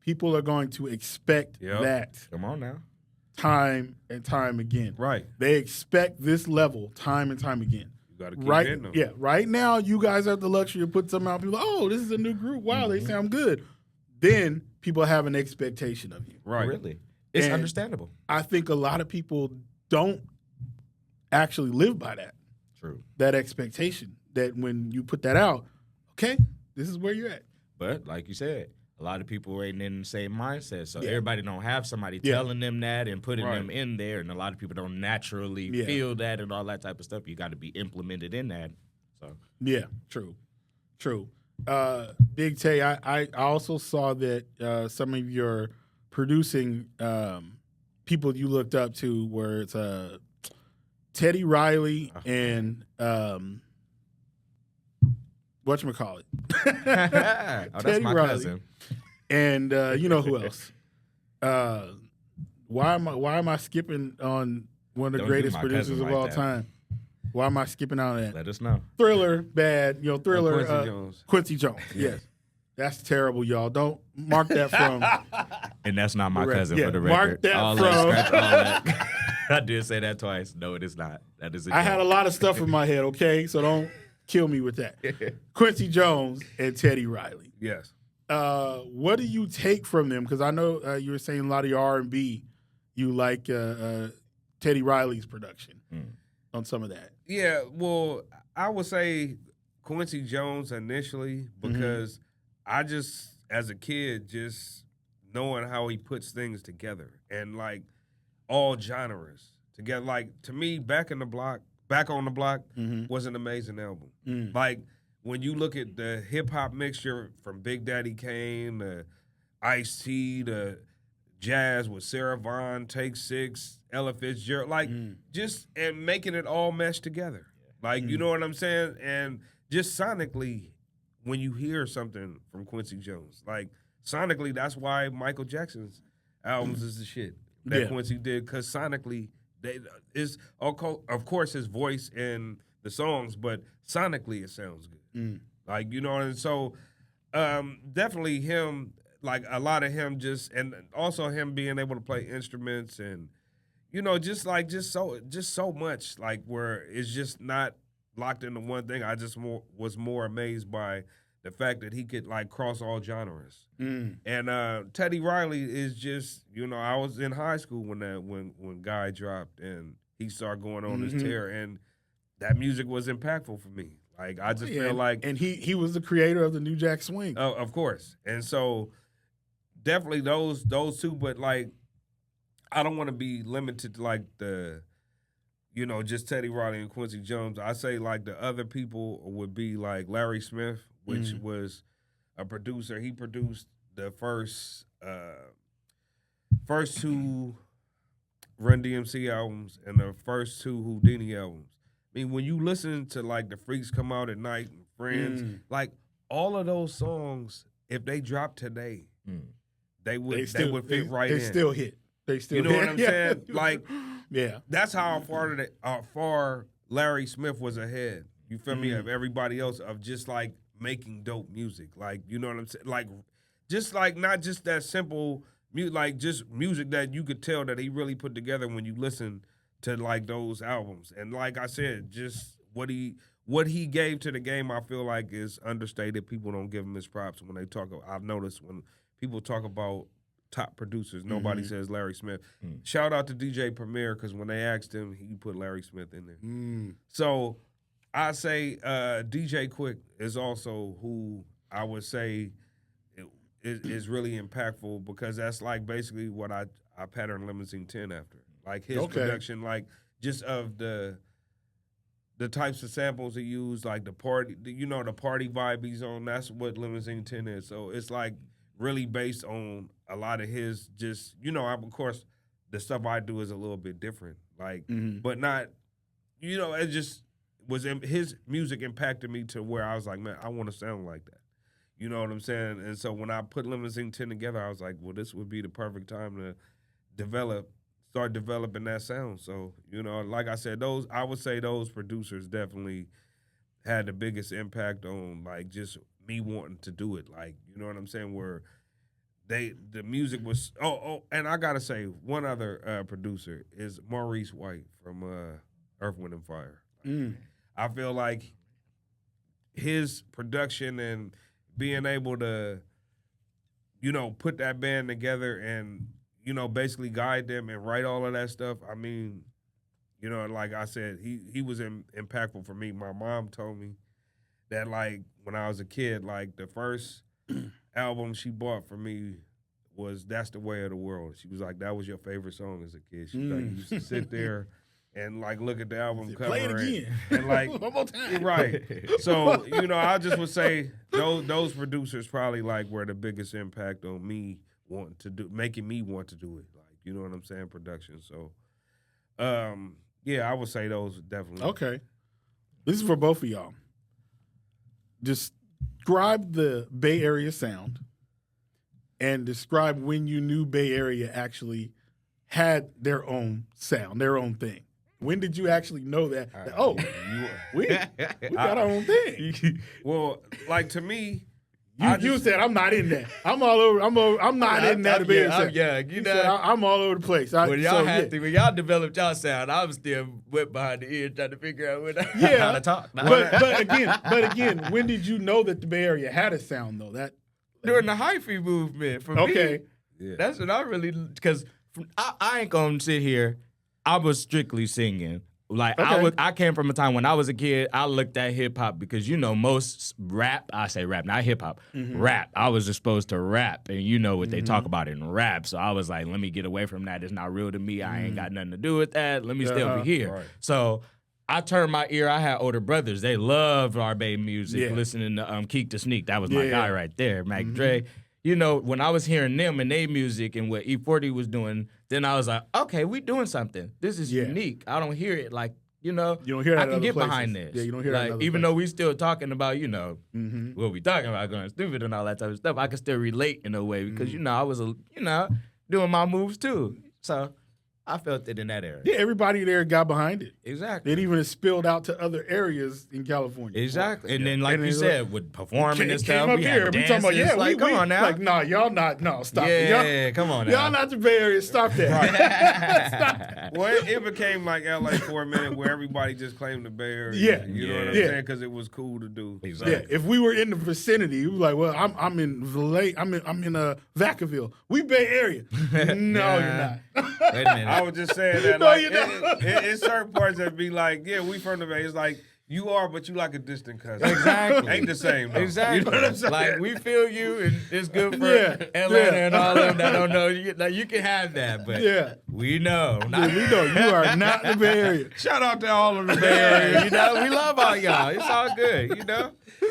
people are going to expect that. Come on now. Time and time again. Right. They expect this level time and time again. You got to keep hitting them. Yeah. Right now, you guys have the luxury to put something out. People are like, oh, this is a new group. Wow, they sound good. Then people have an expectation of you. Right. Really. It's And understandable. I think a lot of people don't actually live by that. True. That expectation that when you put that out, okay, this is where you're at. But like you said, a lot of people ain't in the same mindset. So everybody don't have somebody telling them that and putting them in there. And a lot of people don't naturally feel that and all that type of stuff. You got to be implemented in that. So yeah, true. Big Tae, I also saw that some of your producing people you looked up to were it's Teddy Riley and whatchamacallit? That's Teddy my Riley. cousin. And you know who else? Why am I skipping on one of the Don't do greatest my producers cousin of like all that. time? Why am I skipping out on that? Let us know. Thriller, bad. Thriller. Quincy Jones. Quincy Jones. Yes. That's terrible, y'all. Don't mark that from. And that's not my Correct. cousin Yeah, for the mark record. that all from- that, scratch all that. I did say that twice. No, it is not. That is a I had a joke. lot of stuff in my head, okay? So don't kill me with that. Quincy Jones and Teddy Riley. Yes. What do you take from them? Because I know you were saying a lot of your R&B, you like Teddy Riley's production on some of that. Yeah, well, I would say Quincy Jones initially because I just, as a kid, just knowing how he puts things together and like all genres together. Like to me, Back on the Block was an amazing album. Like when you look at the hip hop mixture from Big Daddy Kane to Ice-T to jazz with Sarah Vaughan, Take Six, Ella Fitzgerald, like just and making it all mesh together. Like you know what I'm saying? And just sonically, when you hear something from Quincy Jones, like sonically, that's why Michael Jackson's albums is the shit that Quincy did, because sonically, is of course his voice in the songs, but sonically it sounds good. Like, you know, and so definitely him, like a lot of him just, and also him being able to play instruments and, you know, just so much, like where it's just not locked into one thing. I just was more amazed by the fact that he could like cross all genres. And Teddy Riley is just, you know, I was in high school when Guy dropped and he started going on his tear, and that music was impactful for me. Like I just feel like, and he was the creator of the New Jack Swing. Of course, and so definitely those two. But like, I don't want to be limited to like the, you know, just Teddy Riley and Quincy Jones. I say like the other people would be like Larry Smith, which was a producer. He produced the first two Run DMC albums and the first two Houdini albums. I mean, when you listen to like The Freaks Come Out at Night and Friends, like all of those songs, if they dropped today, they would fit right in. They still hit. They still you know hit. what I'm saying? Like, yeah, that's how far Larry Smith was ahead. You feel me? Of everybody else, of just like making dope music. Like, you know what I'm saying? Like, just like not just that simple music, like just music that you could tell that he really put together when you listen to like those albums. And like I said, just what he gave to the game, I feel like is understated. People don't give him his props when they talk. I've noticed when people talk about top producers, nobody says Larry Smith. Shout out to DJ Premier, because when they asked him, he put Larry Smith in there. So I say DJ Quick is also who I would say is really impactful, because that's like basically what I patterned Limousine 10 after. Like his production, like just of the types of samples he used, like the party vibe he's on. That's what Limousine 10 is. So it's like really based on a lot of his, just, you know, of course the stuff I do is a little bit different, like, but not, you know, it just was his music impacted me to where I was like, man, I want to sound like that. You know what I'm saying? And so when I put Limousine 10 together, I was like, well, this would be the perfect time to start developing that sound. So, you know, like I said, I would say those producers definitely had the biggest impact on like just me wanting to do it. Like, you know what I'm saying? Where the music was, and I gotta say, one other producer is Maurice White from Earth, Wind and Fire. I feel like his production and being able to, you know, put that band together and, you know, basically guide them and write all of that stuff. I mean, you know, like I said, he was impactful for me. My mom told me that, like, when I was a kid, like, the first album she bought for me was That's the Way of the World. She was like, that was your favorite song as a kid. She was like, you used to sit there and, like, look at the album cover. Play it again. And like, one more time. Right. So, you know, I just would say those producers probably, like, were the biggest impact on me making me want to do it. Like, you know what I'm saying? Production. So, yeah, I would say those definitely. Okay. This is for both of y'all. Describe the Bay Area sound and describe when you knew Bay Area actually had their own sound, their own thing. When did you actually know that? We got our own thing. Well, like, to me, You said I'm not in that. I'm all over. I'm not in that. You know, I'm all over the place. When y'all developed y'all sound, I was still whipped behind the ear trying to figure out how to talk. But again, when did you know that the Bay Area had a sound though? That during the hyphy movement. For me, that's what I really because I ain't gonna sit here. I was strictly singing. Like I came from a time when I was a kid, I looked at hip hop because most rap, I say rap, not hip hop, rap. I was exposed to rap, and you know what they talk about in rap. So I was like, let me get away from that. It's not real to me. I ain't got nothing to do with that. Let me stay over here. Right. So I turned my ear. I had older brothers. They loved our Bay music, listening to Keek the Sneak. That was my guy right there, Mac Dre. You know, when I was hearing them and their music and what E40 was doing, then I was like, okay, we doing something. This is unique. I don't hear it like, you don't hear that I can get behind this. Yeah, you don't hear that like, even though we still talking about, what we talking about, going stupid and all that type of stuff, I can still relate in a way because, I was, doing my moves too. So I felt it in that area. Yeah, everybody there got behind it. Exactly. It even spilled out to other areas in California. Exactly. And then, like you said, with performing and stuff, we had dances. We talking about, come on now. Like, nah, y'all not, no, stop it. Yeah, come on now. Y'all not the Bay Area, stop that. Right. Stop that. Well, it became like LA for a minute where everybody just claimed the Bay Area. Yeah. You know what I'm saying? Because it was cool to do. Exactly. Yeah, if we were in the vicinity, we were like, well, I'm in Vacaville. We Bay Area. No, you're not. Wait a minute. I was just saying that. No, like, you're not. In certain parts that be like, yeah, we from the Bay. It's like, you are, but you like a distant cousin. Exactly. Ain't the same, though. Exactly. You know what I'm saying? Like, we feel you, and it's good for Atlanta and all of them that don't know. You can have that, but we know. We know you are not the Bay Area. Shout out to all of the Bay Area. We love all y'all. It's all good,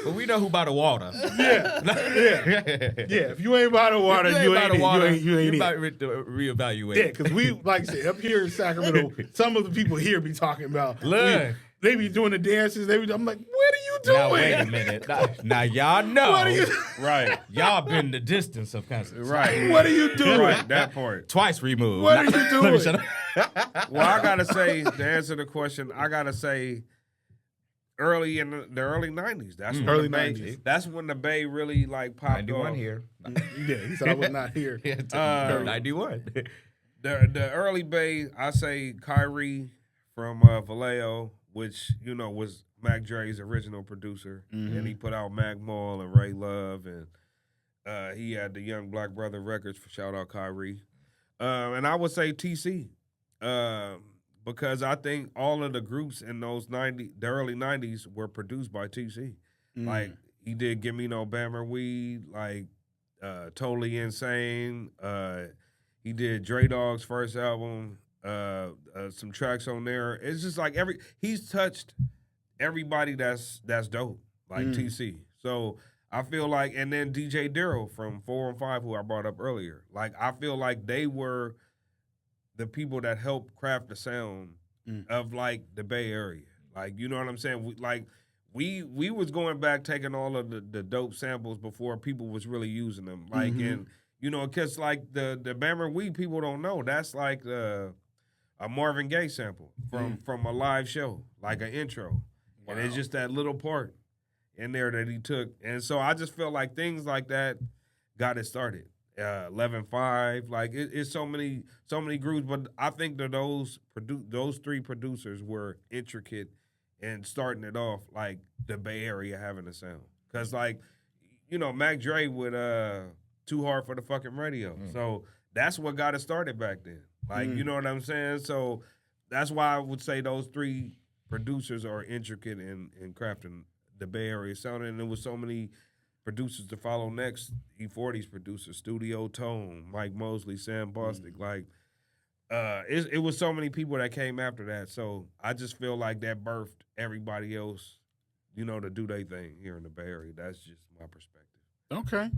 But we know who by the water. Yeah. If you ain't by the water, you ain't about to reevaluate. Yeah, because we, like I said, up here in Sacramento, some of the people here be talking about. Look. They be doing the dances. I'm like, what are you doing? Now, wait a minute. Now y'all know. What are you Right. Y'all been the distance of Kansas. Right. What are you doing? Right, that part. Twice removed. What are you doing? Well, I got to say, to answer the question, I got to say, early in the early 90s. That's when early the Bay, 90s. That's when the Bay really, like, popped 91 off. here. Yeah, he said I was not here. 91. The early Bay, I say Kyrie from Vallejo, which, was Mac Dre's original producer. And he put out Mac Mall and Ray Love. And he had the Young Black Brother Records, shout out Kyrie. And I would say TC. Because I think all of the groups in the early 90s were produced by TC. Like, he did Give Me No Bammer Weed, like Totally Insane. He did Dre Dogg's first album. Some tracks on there. It's just like he's touched everybody that's dope, like TC. So I feel like, and then DJ Daryl from 4 and 5, who I brought up earlier. Like, I feel like they were the people that helped craft the sound of like the Bay Area. Like, you know what I'm saying? We was going back taking all of the dope samples before people was really using them. Like, and because like the Bammer Weed, people don't know that's like a Marvin Gaye sample from a live show, like an intro. Wow. And it's just that little part in there that he took. And so I just feel like things like that got it started. 11-5, like it's so many groups, but I think that those three producers were intricate in starting it off, like the Bay Area having a sound. Because, like, Mac Dre with Too Hard for the Fucking Radio. So that's what got it started back then. Like, you know what I'm saying? So that's why I would say those three producers are intricate in crafting the Bay Area sound. And there was so many producers to follow next. E40's producers, Studio Tone, Mike Mosley, Sam Bostic. Like, it was so many people that came after that. So I just feel like that birthed everybody else, to do their thing here in the Bay Area. That's just my perspective. Okay.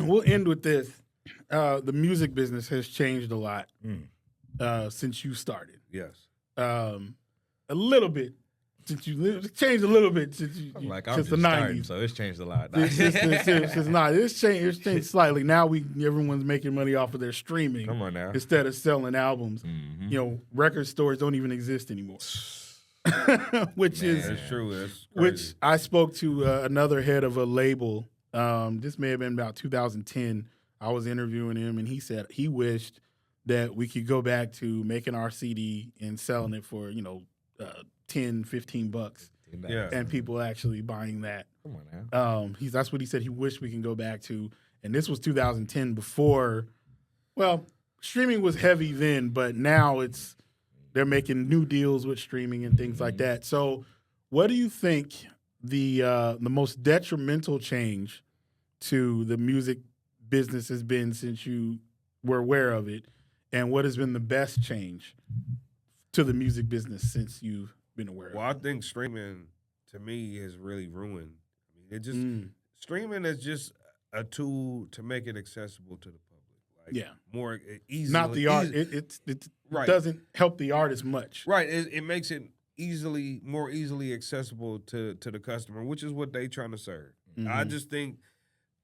We'll end with this. The music business has changed a lot since you started. Yes. A little bit. It's changed a little bit since the 90s. So it's changed a lot. It's changed slightly. Now everyone's making money off of their streaming. Come on now. Instead of selling albums. Record stores don't even exist anymore. Which is true. That's crazy. Which I spoke to another head of a label This may have been about 2010. I was interviewing him, and he said he wished that we could go back to making our CD and selling it for, $10, $15, Yeah. and people actually buying that. Come on now. That's what he said he wished we can go back to. And this was 2010 before, well, streaming was heavy then, but now they're making new deals with streaming and things like that. So what do you think the most detrimental change to the music business has been since you were aware of it? And what has been the best change to the music business since you've been aware of it? Well, I think streaming, to me, has really ruined. I mean, streaming is just a tool to make it accessible to the public. Like, more easily. Not the art. It right. doesn't help the art as much. Right. It makes it more easily accessible to the customer, which is what they trying to serve. Mm-hmm. I just think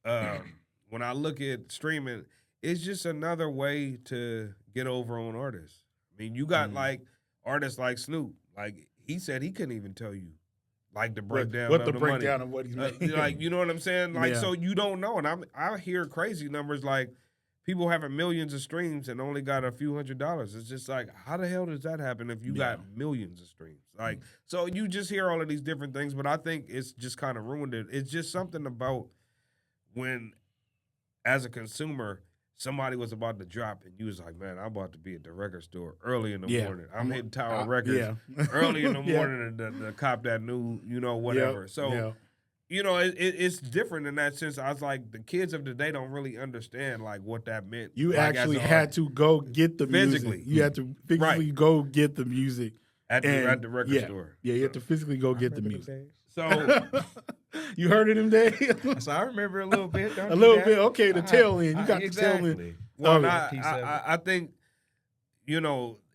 when I look at streaming, it's just another way to get over on artists. I mean, you got like artists like Snoop. Like he said, he couldn't even tell you like the breakdown what of the the breakdown money. of what he's making. Like, you know what I'm saying? Like, so you don't know. And I hear crazy numbers like people having millions of streams and only got a few $100s. It's just like, how the hell does that happen if you got millions of streams? Like, so you just hear all of these different things, but I think it's just kind of ruined it. It's just something about when, as a consumer, somebody was about to drop and you was like, man, I'm about to be at the record store early in the morning. I'm hitting Tower Records early in the morning to cop that new, whatever. Yep. So, it's different in that sense. I was like, the kids of today don't really understand like what that meant. You like, actually had to go get the physically. music. You had to physically go get the music. At the record store. Yeah, you had to physically go get the music. So you heard of them days? So I remember a little bit. A little bit. Okay, the tail end. You got the tail end. Well, I think,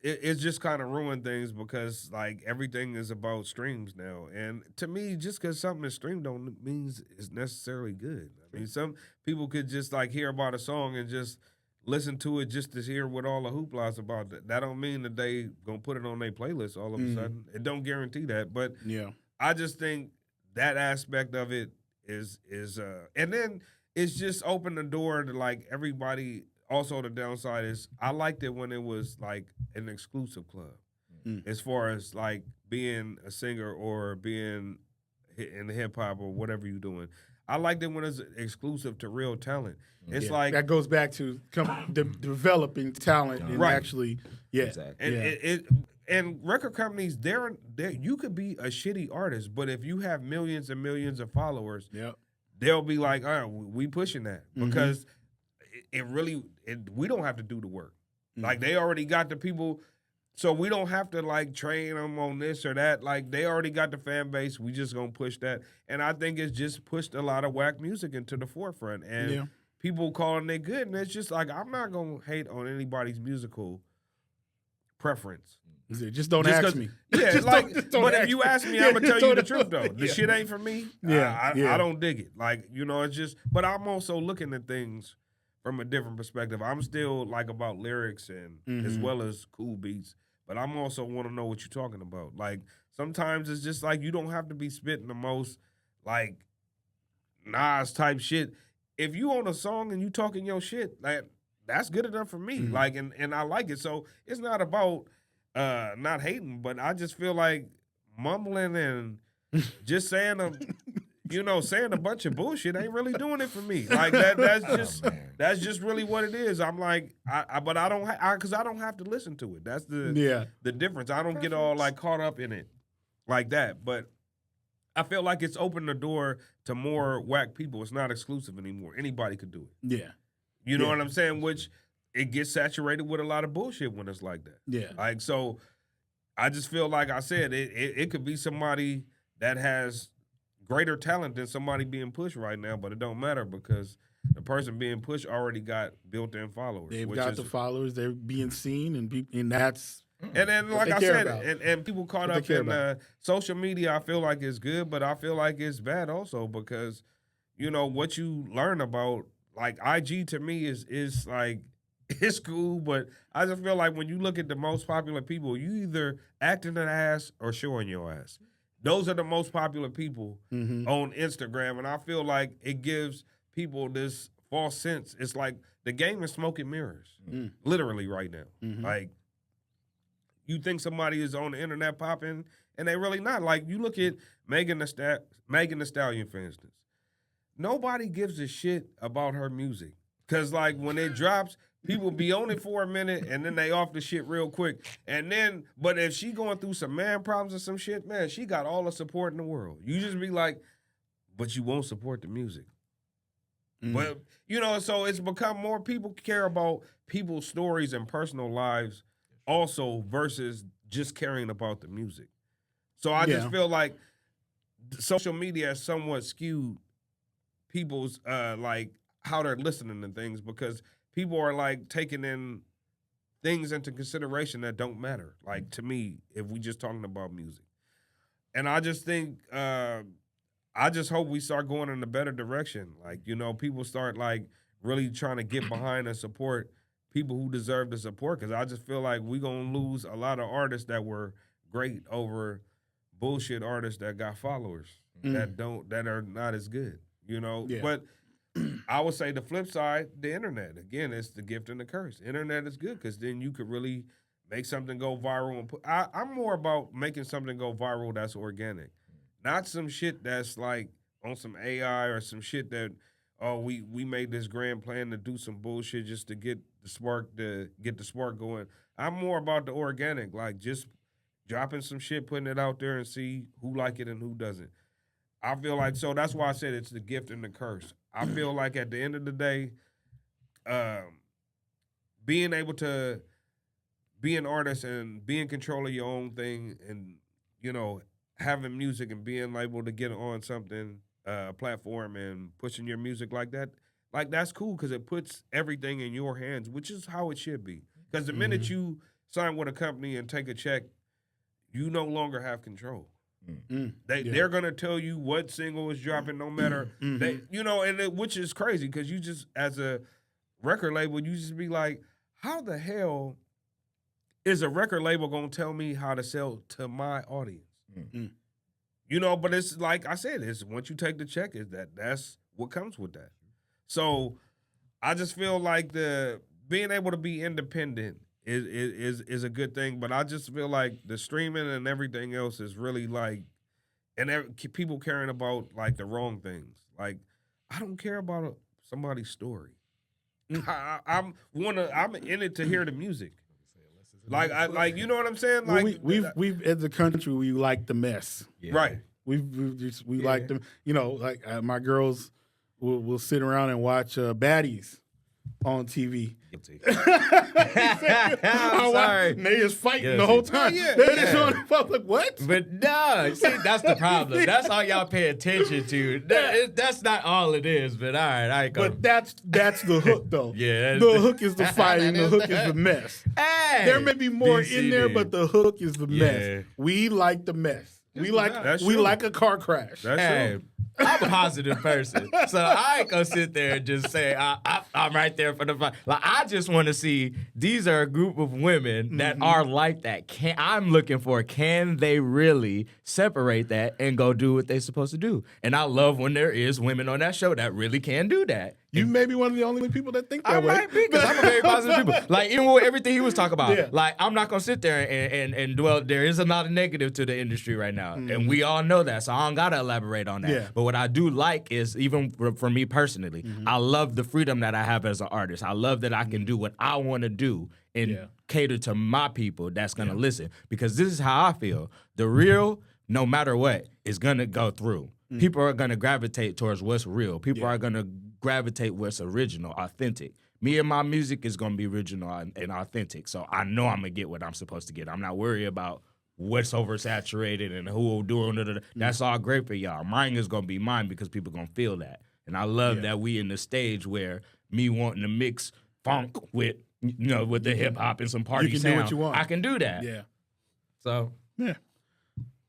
it's just kind of ruined things because like everything is about streams now. And to me, just because something is streamed don't means it's necessarily good. I mean, some people could just like hear about a song and just listen to it just to hear what all the hoopla is about. That don't mean that they gonna put it on their playlist all of a sudden. It don't guarantee that. But I just think that aspect of it is and then it's just opened the door to like everybody. Also, the downside is I liked it when it was like an exclusive club, as far as like being a singer or being in hip hop or whatever you're doing. I liked it when it's exclusive to real talent. It's like that goes back to developing talent and actually, exactly. And record companies, they're you could be a shitty artist, but if you have millions and millions of followers, they'll be like, all right, we pushing that because we don't have to do the work. Like they already got the people, so we don't have to like train them on this or that. Like they already got the fan base. We just gonna push that, and I think it's just pushed a lot of whack music into the forefront, and people calling it good. And it's just like I'm not gonna hate on anybody's musical preference. Just don't ask me. Yeah, but if you ask me, I'm gonna tell you the truth though. The shit ain't for me. I don't dig it. Like it's just. But I'm also looking at things from a different perspective. I'm still like about lyrics and as well as cool beats, but I'm also want to know what you're talking about. Like sometimes it's just like you don't have to be spitting the most like Nas type shit. If you on a song and you talking your shit, like that's good enough for me. Like and I like it. So it's not about not hating, but I just feel like mumbling and just saying saying a bunch of bullshit ain't really doing it for me. Like that's just really what it is. I'm like, but I don't, because I don't have to listen to it. That's the difference. I don't get all like caught up in it like that. But I feel like it's opened the door to more whack people. It's not exclusive anymore. Anybody could do it. Yeah, you know what I'm saying? Which it gets saturated with a lot of bullshit when it's like that. Yeah, like so. I just feel like I said it could be somebody that has greater talent than somebody being pushed right now, but it don't matter because the person being pushed already got built-in followers. They've got the followers. They're being seen, and that's and then like I said, and people caught up in social media. I feel like it's good, but I feel like it's bad also because what you learn about like IG to me is like it's cool, but I just feel like when you look at the most popular people, you either acting an ass or showing your ass. Those are the most popular people on Instagram, and I feel like it gives people this false sense. It's like the game is smoke and mirrors, literally right now. Like, you think somebody is on the internet popping, and they really not. Like, you look at Megan Thee Stallion, for instance. Nobody gives a shit about her music. Because, like, when it drops, people be on it for a minute, and then they off the shit real quick. And then, but if she going through some man problems or some shit, man, she got all the support in the world. You just be like, but you won't support the music. But, you know, so it's become more people care about people's stories and personal lives also versus just caring about the music. So I just feel like social media has somewhat skewed people's, like, how they're listening to things, because people are like taking in things into consideration that don't matter. Like, to me, if we just talking about music. And I just think, I just hope we start going in a better direction. Like, you know, people start like really trying to get behind and support people who deserve the support. Cause I just feel like we gonna lose a lot of artists that were great over bullshit artists that got followers that are not as good, you know? Yeah. But I would say the flip side, the internet. Again, it's the gift and the curse. Internet is good because then you could really make something go viral. And I'm more about making something go viral that's organic, not some shit that's like on some AI or some shit that, oh, we made this grand plan to do some bullshit just to get the spark going. I'm more about the organic, like just dropping some shit, putting it out there and see who like it and who doesn't. I feel like, so that's why I said it's the gift and the curse. I feel like at the end of the day, being able to be an artist and be in control of your own thing and, you know, having music and being able to get on something, platform and pushing your music like that, like that's cool because it puts everything in your hands, which is how it should be. Because the minute you sign with a company and take a check, you no longer have control. They're gonna tell you what single is dropping, no matter they, you know, which is crazy because you just, as a record label, you just be like, how the hell is a record label gonna tell me how to sell to my audience? You know, but it's like I said, it's once you take the check, that's what comes with that. So I just feel like being able to be independent is a good thing, but I just feel like the streaming and everything else is really like, and people caring about like the wrong things. Like, I don't care about somebody's story. I'm in it to hear the music. Like you know what I'm saying? Like we've as a country we like the mess, right? We like them. You know, like my girls will sit around and watch baddies on TV. I'm sorry. They is fighting the whole time. Yeah. They just on the public. What? But no, see, that's the problem. That's all y'all pay attention to. That's not all it is. But all right, I ain't gonna. But that's the hook, though. Yeah, the hook is the fighting. The hook is the mess. Hey, there may be more in there, but the hook is the mess. We like the mess. We like a car crash. That's true. I'm a positive person, so I ain't gonna sit there and just say I'm right there for the fight. Like, I just want to see these are a group of women that are like that. I'm looking for, can they really separate that and go do what they're supposed to do? And I love when there is women on that show that really can do that. You may be one of the only people that think that I way. might be, because I'm a very positive people. Like, even with everything he was talking about, like, I'm not going to sit there and dwell. There is a lot of negative to the industry right now, and we all know that, so I don't got to elaborate on that. Yeah. But what I do like is, even for me personally, I love the freedom that I have as an artist. I love that I can do what I want to do and cater to my people that's going to listen, because this is how I feel. The real, no matter what, is going to go through. People are going to gravitate towards what's real. People are going to gravitate what's original, authentic. Me and my music is going to be original and authentic. So I know I'm going to get what I'm supposed to get. I'm not worried about what's oversaturated and who will do it. That's all great for y'all. Mine is going to be mine because people going to feel that. And I love that we in the stage where me wanting to mix funk with, you know, with the hip hop and some party you can sound. do what you want. I can do that. Yeah. So. Yeah.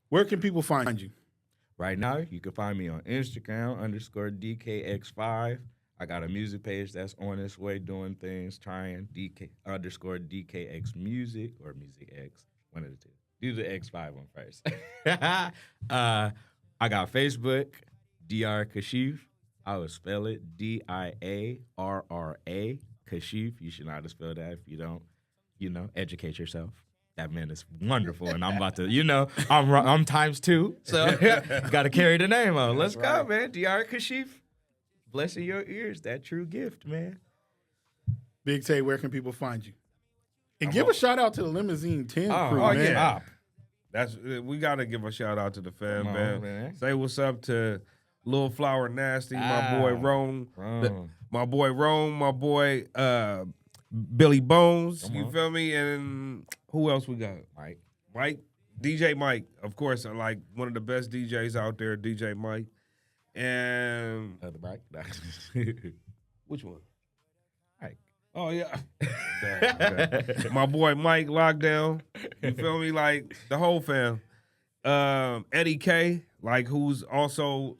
Where can people find you? Right now, you can find me on Instagram _DKX5. I got a music page that's on its way doing things, trying DK _DKX music or Music X, one of the two. Do the X5 one first. I got Facebook, DR Kashif. I would spell it DIARRA Kashif. You should know how to spell that if you don't, educate yourself. That man is wonderful, and I'm about to, I'm times 2, so got to carry the name on. Let's go, man. DR Kashif. Blessing your ears, that true gift, man. Big Tae, where can people find you? And give a shout out to the Limousine 10 crew, man. Yeah. We gotta give a shout out to the fam, man. Say what's up to Lil Flower Nasty, my boy Rome, my boy Billy Bones. You feel me? And who else we got? Mike, DJ Mike, of course. Like one of the best DJs out there, DJ Mike. And Mike. Which one? Mike. Oh yeah. My boy Mike Lockdown. You feel me? Like the whole fam. Eddie K, like who's also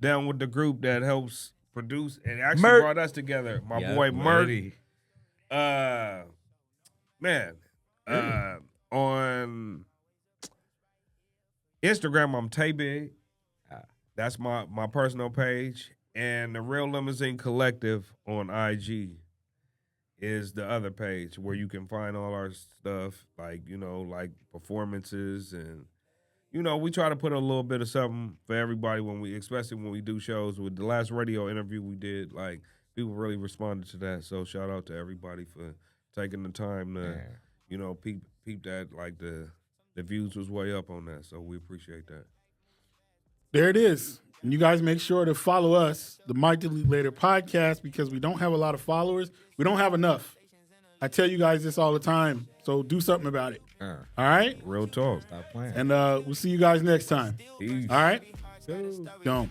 down with the group that helps produce and actually brought us together. My boy Mert. On Instagram, I'm Tae Bigg. That's my personal page. And the Real Limousine Collective on IG is the other page where you can find all our stuff, like performances and we try to put a little bit of something for everybody especially when we do shows. With the last radio interview we did, like people really responded to that. So shout out to everybody for taking the time to, peep that. Like the views was way up on that. So we appreciate that. There it is. And you guys make sure to follow us, the Might Delete Later podcast, because we don't have a lot of followers. We don't have enough. I tell you guys this all the time, so do something about it. All right? Real talk. Stop playing. And we'll see you guys next time. Peace. All right? Don't.